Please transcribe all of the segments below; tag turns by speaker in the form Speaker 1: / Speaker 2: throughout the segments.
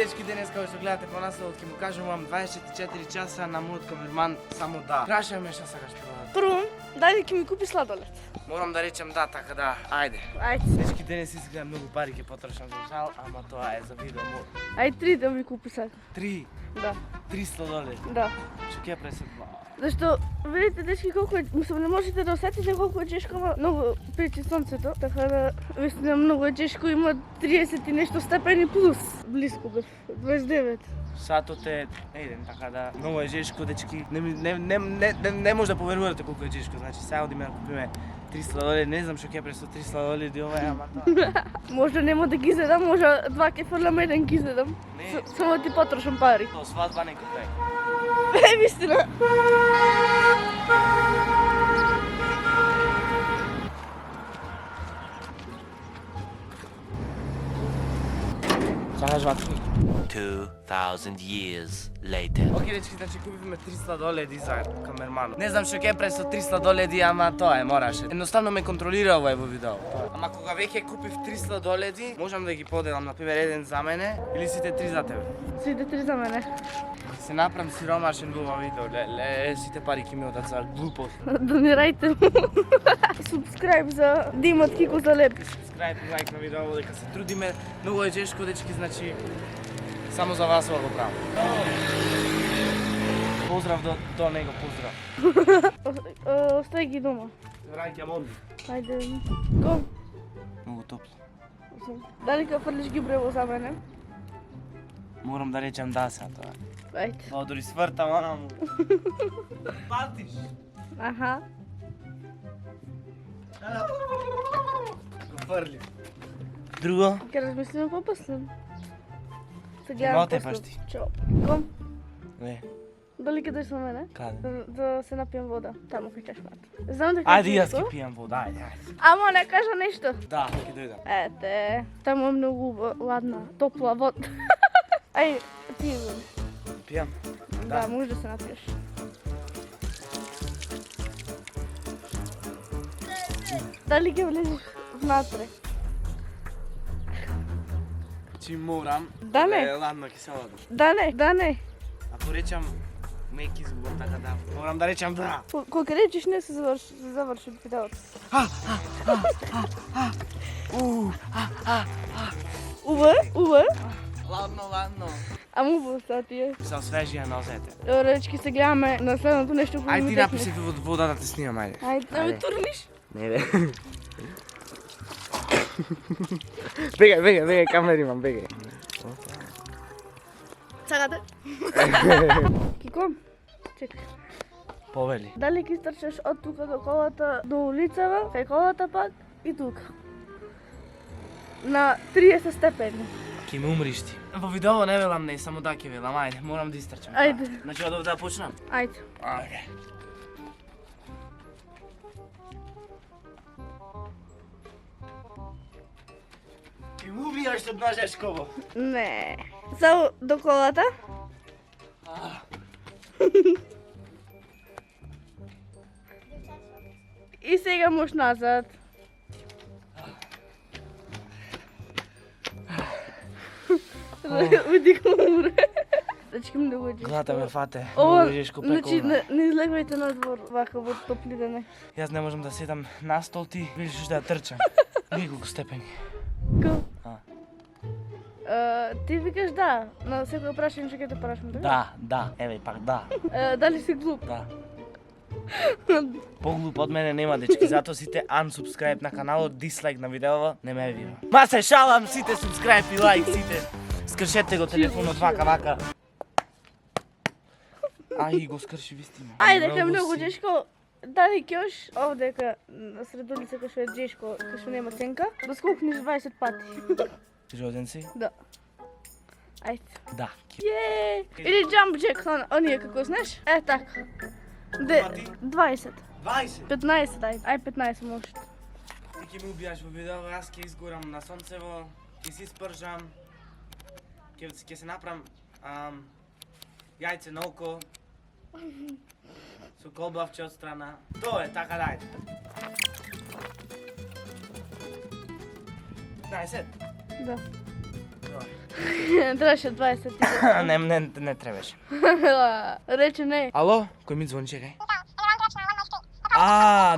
Speaker 1: dečki, danes kao što gledate po naslovu, ki mu kažem vam 24 časa na mod kamerman samo da. Vprašaj me šta sakaš prodati.
Speaker 2: Prvo, daj ki mi kupi sladoled.
Speaker 1: Moram da rečem da, tako da, ajde.
Speaker 2: Ajde.
Speaker 1: Dečki, danes izgleda mnogo pari ki potrošam za žal, ama to je za video mod.
Speaker 2: Ajde 3 da mi kupi sad.
Speaker 1: 3,
Speaker 2: Da,
Speaker 1: 300 $.
Speaker 2: da.
Speaker 1: Što kje presed?
Speaker 2: Zašto, vidite dečki koliko je, mislim ne možete da osjetite koliko je Češko mnogo priči sunцето, така да наистина много е Češko, има 30 и нещо степени плюс, близко бе, 29.
Speaker 1: Сатот е, не идем, така да, много е жешко, дечки, не може да поверувате колко е жешко, значи сега одиме да купиме 300 $, не знам што ќе пресо 300 $, ди ова е, ама тоа.
Speaker 2: Може нема да ги зедам, може два ке фрлям, еден ги зедам.
Speaker 1: Не.
Speaker 2: Само ти потрошам пари.
Speaker 1: То свадба не купе.
Speaker 2: Вистина.
Speaker 1: Сакаш ватки?
Speaker 3: 2,000 years later.
Speaker 1: Океј, дечки, значи купивме 300 $, за камерманот. Не знам што ќе пресо 300 $, ама тоа е, мораше. Едноставно ме контролира овој во видео. Ама кога веќе купив 300 $, можам да ги поделам, например, еден за мене или сите три за тебе.
Speaker 2: Сите три за мене.
Speaker 1: Се направам сиромашен во ова видео, сите пари ќе ми одат за глупост.
Speaker 2: Донирајте му. Subscribe за да имат Кико за леп.
Speaker 1: Subscribe и лайк на видео, дека се трудиме. Многу е тешко, дечки, значи само за вас ова го правам. Поздрав до него, поздрав.
Speaker 2: Остай ги дома.
Speaker 1: Враќам онди.
Speaker 2: Ајде. Го.
Speaker 1: Многу топло.
Speaker 2: Дали ка фрлиш ги брево за мене?
Speaker 1: Морам да речем да сега тоа.
Speaker 2: Ајде.
Speaker 1: Тоа дори свртам, она му. Патиш.
Speaker 2: Аха.
Speaker 1: Го фрлим. Друго?
Speaker 2: Ке размислиме попосле. Се
Speaker 1: Ма
Speaker 2: гледам
Speaker 1: отепаш
Speaker 2: после.
Speaker 1: ти.
Speaker 2: Чао. Ком?
Speaker 1: Не.
Speaker 2: Дали ке дојдеш со мене?
Speaker 1: Каде?
Speaker 2: Да се напијам вода. Таму кај чашмат. Знам дека
Speaker 1: Ајде
Speaker 2: е
Speaker 1: јас
Speaker 2: тешко,
Speaker 1: ќе пијам вода, ајде.
Speaker 2: Ама не кажа нешто.
Speaker 1: Да, ќе дојдам.
Speaker 2: Ете, таму е многу ладна, топла вода. Ај, ти
Speaker 1: Пијам?
Speaker 2: да, може да се напиеш. Дали ќе влезеш внатре?
Speaker 1: Чи морам.
Speaker 2: Да не.
Speaker 1: Ладно, киселото.
Speaker 2: Да не, да не.
Speaker 1: Ако речам мек изговор, така да. Морам да речам да.
Speaker 2: Кога речеш не се заврши видеото. Уве?
Speaker 1: Ладно, ладно.
Speaker 2: Ама убаво са ти е.
Speaker 1: Се освежија нозете.
Speaker 2: Добре, дечки, се гледаме на следното нещо, което
Speaker 1: Ајде
Speaker 2: ми
Speaker 1: ти
Speaker 2: текне.
Speaker 1: напиши во вода да те снимам, ајде.
Speaker 2: Ајде, да ме турниш.
Speaker 1: Не, бе. Бегај, камера имам, бегај.
Speaker 2: Сакате? Кико, чекай.
Speaker 1: Повели.
Speaker 2: Дали ги стрчаш од тука до колата, до улицава, кај колата пак и тука. На 30 степени.
Speaker 1: Ке ме умриш ти. Во видео не велам не, само да ќе велам, ајде, морам да истрчам.
Speaker 2: Ајде.
Speaker 1: Значи од овде да почнам?
Speaker 2: Ајде.
Speaker 1: Ајде. Ке му убијаш од ножешково.
Speaker 2: Не. Само до колата. И сега можеш назад. Уди ко умре. Дечки многу е
Speaker 1: Глата ме фате.
Speaker 2: Ова,
Speaker 1: Многу жешко
Speaker 2: значи
Speaker 1: пековна.
Speaker 2: не излегвајте надвор вака во топли дене.
Speaker 1: Јас не можам да седам на стол, ти видиш да ја трчам. Неколку степени.
Speaker 2: Ко?
Speaker 1: А.
Speaker 2: Ти викаш да, на секој прашање ќе те прашам,
Speaker 1: Да,
Speaker 2: така?
Speaker 1: да, еве пак да.
Speaker 2: Дали си глуп?
Speaker 1: Да. Поглуп од мене нема, дечки, затоа сите unsubscribe на каналот, дислайк на видеова, не ме вира. Ма се шалам, сите subscribe и лайк, сите. Скршете го телефонот вака. Ај, го скрши вистина.
Speaker 2: Ајде, дека е многу тешко. Дали кјош овдека на сред улица кај што е тешко, кај што нема ценка, да скокнеш 20 пати.
Speaker 1: Роден си?
Speaker 2: Да. Ајде.
Speaker 1: Да.
Speaker 2: Је! Или jump jack, оние како знаеш? Е така. 20.
Speaker 1: 20.
Speaker 2: 15, ај 15 може.
Speaker 1: Ти ќе ме убијаш во видео, јас ќе изгорам на сонцево, ќе се испржам, ќе се направам јајце на око, со колбавче од страна. Тоа е, така дајте. 15?
Speaker 2: Да.
Speaker 1: Добре.
Speaker 2: Трябваше 20
Speaker 1: Не трябваше.
Speaker 2: Рече не.
Speaker 1: Ало, кой ми звъни, чекай?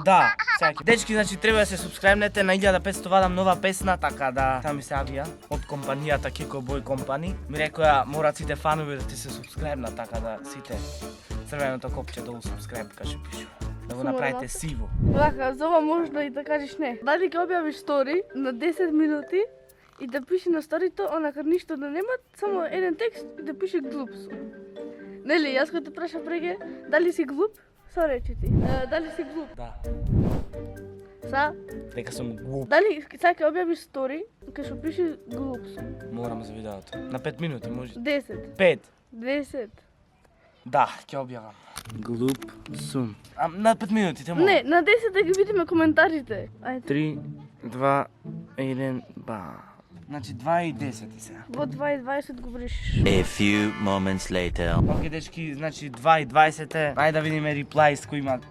Speaker 1: Да. Всяки. Дечки, значи треба да се субскрайбнете на 1500 вадам нова песна, така да там ми се авија од компанијата Kiko Boy Company. Ми рекоја морат сите фанови да ти се субскрайбнат, така да сите црвеното копче долу субскрайб каже пишу. Да го направите сиво.
Speaker 2: Вака, за ова може да и да кажеш не. Дали ќе објавиш стори на 10 минути и да пише на сторито, онака ништо да нема, само еден текст и да пише глуп сум. Нели, јас кога те прашав преге, дали си глуп? Со речи ти. Дали си глуп?
Speaker 1: Да.
Speaker 2: Са?
Speaker 1: Дека сум глуп.
Speaker 2: Дали сега ќе објавиш стори, кај што пише глуп сум?
Speaker 1: Морам за видеото. На 5 минути може.
Speaker 2: 10.
Speaker 1: 5.
Speaker 2: 10.
Speaker 1: Да, ќе објавам. Глуп сум. На 5 минути те мора.
Speaker 2: Не, на 10 да ги видиме коментарите. Ајде.
Speaker 1: 3, 2, 1, ба. Значи 2 и 10 сега.
Speaker 2: Во 2:20 го брешиш.
Speaker 3: A few moments later.
Speaker 1: Окей, дечки, значи 2 и 20 е. Ајде да видиме реплајс кои имат,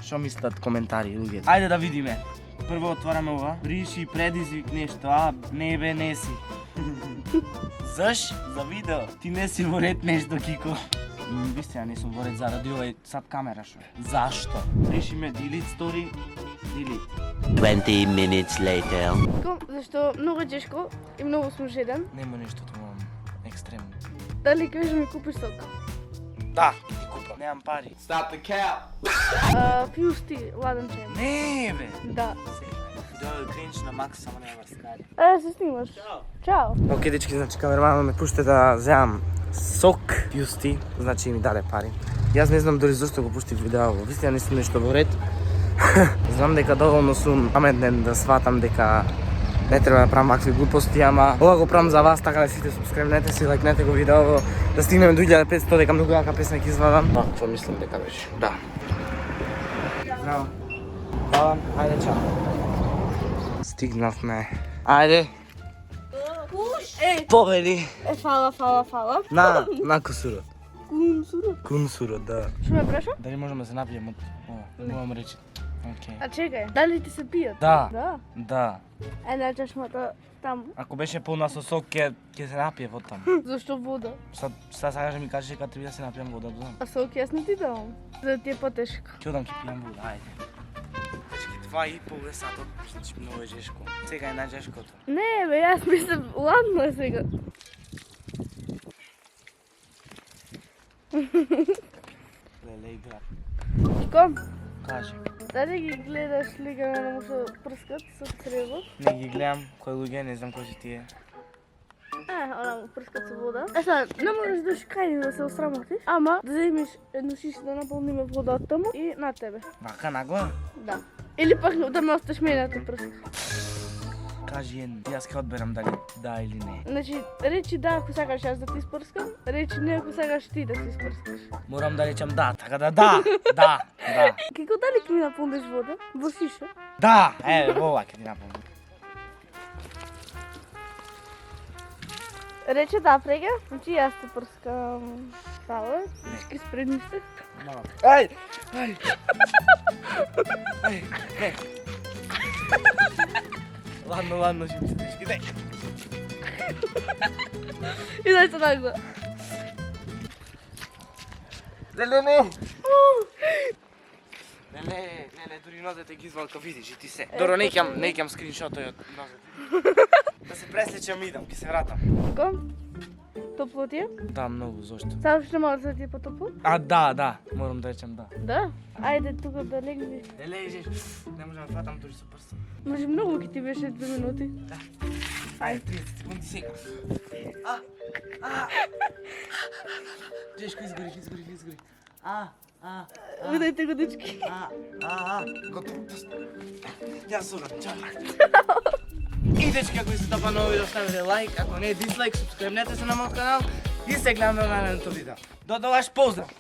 Speaker 1: што мислат коментари луѓето. Ајде да видиме. Прво отвараме ова. Бриши предизвик нешто, не бе, не си. Заш? За видео. Ти не си во ред нешто, Кико. Вистина, не сум во ред заради овај сад камера шо. Зашто? Бришиме delete story, delete.
Speaker 3: 20 minutes later.
Speaker 2: Зашто многу е тешко и многу сум жеден.
Speaker 1: Нема нешто тоа екстремно.
Speaker 2: Дали кажеш ми купиш сок?
Speaker 1: Да, ќе ти купам. Немам пари.
Speaker 2: Пиеш ти ладен чај?
Speaker 1: Не, бе.
Speaker 2: Да.
Speaker 1: Да, кринч на макс, само не врскари.
Speaker 2: Се снимаш. Чао.
Speaker 1: Окей, дечки, значи камерманот ме пуште да земам сок, пјусти, значи ми даде пари. Јас не знам дори зашто го пуштив видео, вистина не сум нешто во ред. Знам дека доволно сум паметен да сватам дека не треба да правам вакви глупости, ама ова го правам за вас, така да сите субскрибнете си, лајкнете го видео, да стигнеме до 1500, дека многу јака песна ќе извадам. Какво мислам дека беше? Да. Здраво. Хвала, ајде, чао. Стигнавме. Ајде. Повели.
Speaker 2: Фала.
Speaker 1: На кусурот. Кунсурот, да.
Speaker 2: Што ме праша?
Speaker 1: Дали можеме да се напијем од ова? Не можам речи. Окей.
Speaker 2: А чекај, дали ти се пијат?
Speaker 1: Да. Да.
Speaker 2: Една чашмата таму.
Speaker 1: Ако беше полна со сок, ќе се напиев од таму.
Speaker 2: Зашто вода?
Speaker 1: Sad сакаш да ми кажеш дека треба да се напијам вода, додам.
Speaker 2: А сок јас не ти давам. За да ти е потешко.
Speaker 1: Ќе одам ќе пијам вода, ајде. Значи 2,5 е сатот, значи многу е жешко. Сега е најжешкото.
Speaker 2: Не, бе, јас мислам, ладно е сега.
Speaker 1: Леле игра.
Speaker 2: Ком,
Speaker 1: Кажи.
Speaker 2: дали ги гледаш лига на му што прскат со цревот?
Speaker 1: Не ги гледам кој луѓе, не знам кој си тие.
Speaker 2: Она му прскат со вода. Сега, не можеш да шкајни да се осрамотиш, ама да земиш едно шише да наполниме вода од таму и на тебе.
Speaker 1: Вака нагла?
Speaker 2: Да. Или пак да ме осташ мене да те прска.
Speaker 1: Кажи едно. Јас ќе одберам дали да или не.
Speaker 2: Значи, речи да ако сакаш јас да ти спрскам, речи не ако сакаш ти да ти спрскаш.
Speaker 1: Морам да речам да, така да да. Да.
Speaker 2: Како дали ќе ми наполниш вода? Во шиша?
Speaker 1: Да, еве, ова ќе ти напомнам.
Speaker 2: Рече да, прега, значи јас те прскам. Фала, всички спредни сте.
Speaker 1: Ај! Не. Ладно, ќе ми се тешки, дај.
Speaker 2: И дај се нагла.
Speaker 1: Леле, дури нозете ги извал, као видиш и ти се. Добро, не ќе скриншотој од нозете. Да се пресличам и идам, ќе се вратам.
Speaker 2: Ком? Топло ти е?
Speaker 1: Да, многу, зошто?
Speaker 2: Само што мора да ти е потопло?
Speaker 1: Да, морам да речем да.
Speaker 2: Да? Ајде тука да легнеш.
Speaker 1: Не лежиш, не можам да фатам дури со прстот.
Speaker 2: Може многу ќе ти беше 2 минути.
Speaker 1: Да. Ајде, 30 секунди сега. Тешко изгори.
Speaker 2: Видајте го, дечки.
Speaker 1: Готово. Јас согам, чао. И дечки, ако ви се допа ново видео, ставите лайк, ако не дизлайк, субскрибнете се на мојот канал и се гледаме на наредното видео. До тогаш, поздрав!